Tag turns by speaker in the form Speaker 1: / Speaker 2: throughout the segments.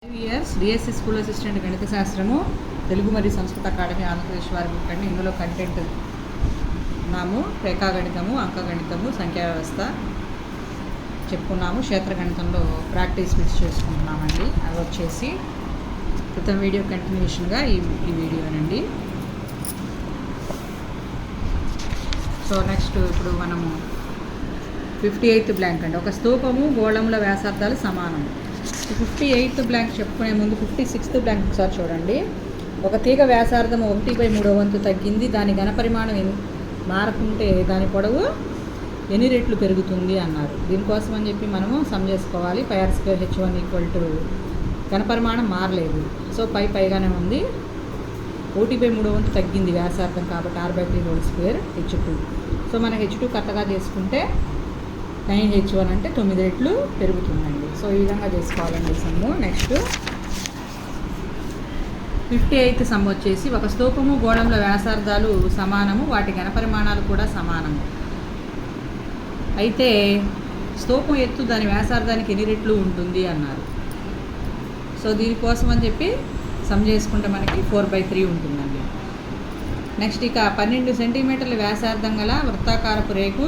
Speaker 1: Years DSC school assistant గణిత శాస్త్రము తెలుగు మరియు సంస్కృత అకాడమీ ఆంధ్రప్రదేశ్ వారి బుక్ అండి. ఇందులో కంటెంట్ ఉన్నాము. రేఖాగణితము, అంకగణితము, సంఖ్యా వ్యవస్థ చెప్పుకున్నాము. క్షేత్రగణితంలో ప్రాక్టీస్ బిట్స్ చేసుకుంటున్నామండి. అవి వచ్చేసి క్రితం వీడియో కంటిన్యూషన్గా ఈ వీడియోనండి. సో నెక్స్ట్ ఇప్పుడు మనము 58th బ్లాంక్ అండి. ఒక స్తూపము గోళముల వ్యాసార్థాలు సమానం. 58th బ్లాంక్ చెప్పుకునే ముందు 56th బ్లాంక్ ఒకసారి చూడండి. ఒక తీగ వ్యాసార్థం 1/3 వంతు తగ్గింది. దాని ఘనపరిమాణం మారకుంటే దాని పొడవు ఎన్ని రెట్లు పెరుగుతుంది అన్నారు. దీనికోసం అని చెప్పి మనము సమ్ చేసుకోవాలి. πr² h1 ఘనపరిమాణం మారలేదు. సో పైగానే ఉంది. 1/3 వంతు తగ్గింది వ్యాసార్థం కాబట్టి r/3² h2. సో మనం h2 కరెక్ట్గా చేసుకుంటే 9h1 అంటే 9 రెట్లు పెరుగుతుందండి. సో ఈ విధంగా చేసుకోవాలండి సమ్ము. నెక్స్ట్ 58th సమ్ వచ్చేసి ఒక స్తూపము గోళంలో వ్యాసార్థాలు సమానము, వాటి ఘనపరిమాణాలు కూడా సమానము. అయితే స్తూపం ఎత్తు దాని వ్యాసార్థానికి ఎన్ని రెట్లు ఉంటుంది అన్నారు. సో దీనికోసం అని చెప్పి సమ్ చేసుకుంటే మనకి 4/3 ఉంటుందండి. నెక్స్ట్ ఇక 12 సెంటీమీటర్ల వ్యాసార్థం గల వృత్తాకారపు రేకు,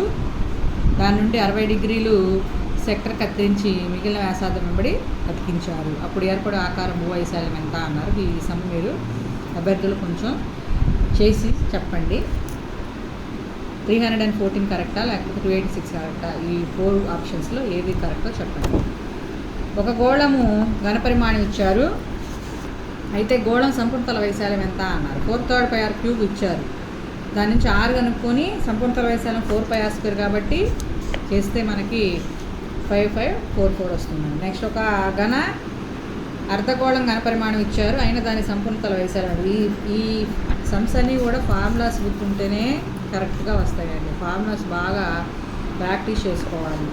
Speaker 1: దాని నుండి 60 డిగ్రీలు సెక్టర్ కత్తిరించి మిగిలిన వ్యాసార్థం వెంబడి అతికించారు. అప్పుడు ఏర్పడే ఆకారం భూవైశాల్యం ఎంత అన్నారు. ఈ సమ్ మీరు అభ్యర్థులు కొంచెం చేసి చెప్పండి. 314 కరెక్టా లేకపోతే 286 కరెక్టా? ఈ 4 ఆప్షన్స్లో ఏది కరెక్టో చెప్పండి. ఒక గోళము ఘనపరిమాణం ఇచ్చారు. అయితే గోళం సంపూర్ణతల వైశాల్యం ఎంత అన్నారు. 4/3 πr³ ఇచ్చారు. దాని నుంచి 6 కనుక్కొని సంపూర్ణతల వైశాల్యం 4πr² కాబట్టి చేస్తే మనకి 5544 వస్తుందండి. నెక్స్ట్ ఒక ఘన అర్ధగోళం ఘనపరిమాణం ఇచ్చారు. అయినా దాని సంపూర్ణతల వైశాల్యం. ఈ సమ్స్ అన్నీ కూడా ఫార్ములాస్ గుర్తుంటేనే కరెక్ట్గా వస్తాయండి. ఫార్ములాస్ బాగా ప్రాక్టీస్ చేసుకోవాలి.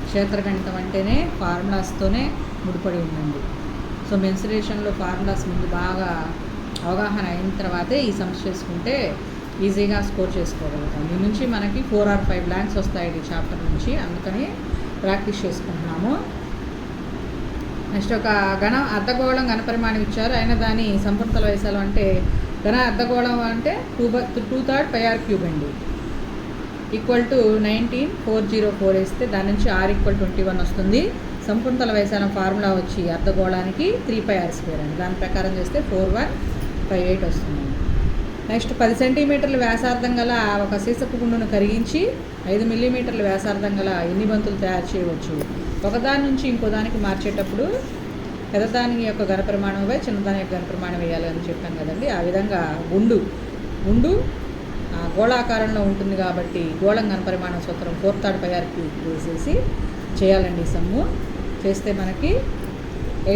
Speaker 1: క్షేత్రగణితం అంటేనే ఫార్ములాస్తోనే ముడిపడి ఉందండి. సో మెన్సురేషన్లో ఫార్ములాస్ ముందు బాగా అవగాహన అయిన తర్వాతే ఈ సమ్స్ చేసుకుంటే ఈజీగా స్కోర్ చేసుకోగలుగుతాం. దీని నుంచి మనకి 4 or 5 బ్లాంక్స్ వస్తాయి ఈ చాప్టర్ నుంచి, అందుకని ప్రాక్టీస్ చేసుకుంటున్నాము. నెక్స్ట్ ఒక అర్ధగోళం ఘనపరిమాణం ఇచ్చారు. అయినా దాని సంపూర్ణతల వైశాల్యం అంటే అర్ధగోళం అంటే 2/3 πr³ అండి. = 19404 వేస్తే దాని నుంచి r=21 వస్తుంది. సంపూర్ణతల వైశాల్యం ఫార్ములా వచ్చి అర్ధగోళానికి 3πr² అండి. దాని ప్రకారం చేస్తే 4158 వస్తుంది. నెక్స్ట్ 10 సెంటీమీటర్ల వ్యాసార్థం గల ఒక సీసపు గుండును కరిగించి 5 మిల్లీమీటర్ల వ్యాసార్థం గల ఎన్ని బంతులు తయారు చేయవచ్చు. ఒకదాని నుంచి ఇంకో దానికి మార్చేటప్పుడు పెద్దదాని యొక్క ఘనపరిమాణంపై చిన్నదాని యొక్క ఘనపరిమాణం వేయాలి అని చెప్పాను కదండి. ఆ విధంగా గుండు గోళాకారంలో ఉంటుంది కాబట్టి గోళం ఘనపరిమాణం సూత్రం 4/3 πr³ వేసేసి చేయాలండి. సమ్ము చేస్తే మనకి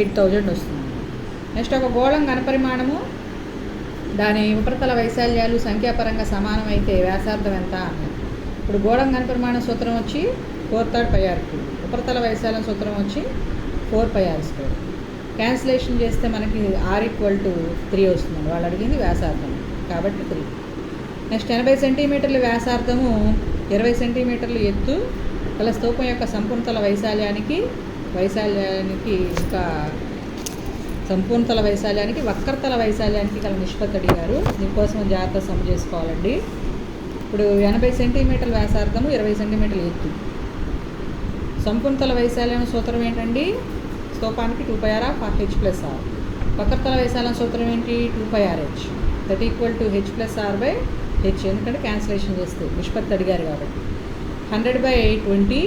Speaker 1: 8000 వస్తుంది. నెక్స్ట్ ఒక గోళం ఘనపరిమాణము దాని ఉపరితల వైశాల్యాలు సంఖ్యాపరంగా సమానమైతే వ్యాసార్థం ఎంత అన్నారు. ఇప్పుడు గోళం ఘనపరిమాణం సూత్రం వచ్చి 4/3 πr³, ఉపరితల వైశాల్యం సూత్రం వచ్చి 4πr². క్యాన్సిలేషన్ చేస్తే మనకి r=3 వస్తుందండి. వాళ్ళు అడిగింది వ్యాసార్థం కాబట్టి 3. నెక్స్ట్ 80 సెంటీమీటర్ల వ్యాసార్థము 20 సెంటీమీటర్లు ఎత్తు గల స్తూపం యొక్క సంపూర్ణతల వైశాల్యానికి ఇంకా సంపూర్ణతల వైశాల్యానికి వక్రతల వైశాల్యానికి గల నిష్పత్తి అడిగారు. దీనికోసం జాగ్రత్త సమ్ చేసుకోవాలండి. ఇప్పుడు 80 సెంటీమీటర్ల వ్యాసార్థము 20 సెంటీమీటర్ల ఎత్తు. సంపూర్ణతల వైశాల్యం సూత్రం ఏంటండి? స్తూపానికి 2πr h + r. వక్రతల వైశాల్యం సూత్రం ఏంటి? 2πrh. That = h+r/h. ఎందుకంటే క్యాన్సిలేషన్ చేస్తే నిష్పత్తి అడిగారు కాబట్టి 100/20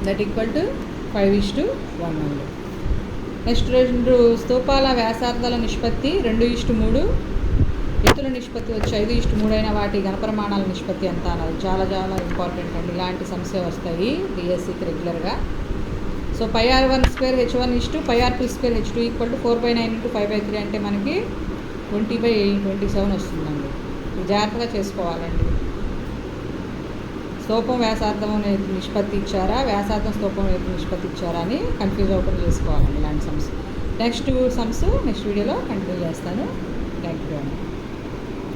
Speaker 1: దట్ = 5:1. నెక్స్ట్ 2 స్తూపాల వ్యాసార్థాల నిష్పత్తి 2:3, ఎత్తుల నిష్పత్తి వచ్చి 5:3 అయిన వాటి ఘనపరిమాణాల నిష్పత్తి ఎంత అన్నది చాలా ఇంపార్టెంట్ అండి. ఇలాంటి సమస్య వస్తాయి డిఎస్సికి రెగ్యులర్గా. So πr1² h1 πr2² h2 = 4/9 × 5/3 అంటే మనకి 20/27 వస్తుందండి. జాగ్రత్తగా చేసుకోవాలండి. స్తూపం వ్యాసార్థం నిష్పత్తి ఇచ్చారా, వ్యాసార్థం స్తూపం నిష్పత్తి ఇచ్చారా అని కన్ఫ్యూజ్ అవ్వకుండా చేసుకోవాలండి ఇలాంటి సమ్స్. నెక్స్ట్ వీడియోలో కంటిన్యూ చేస్తాను.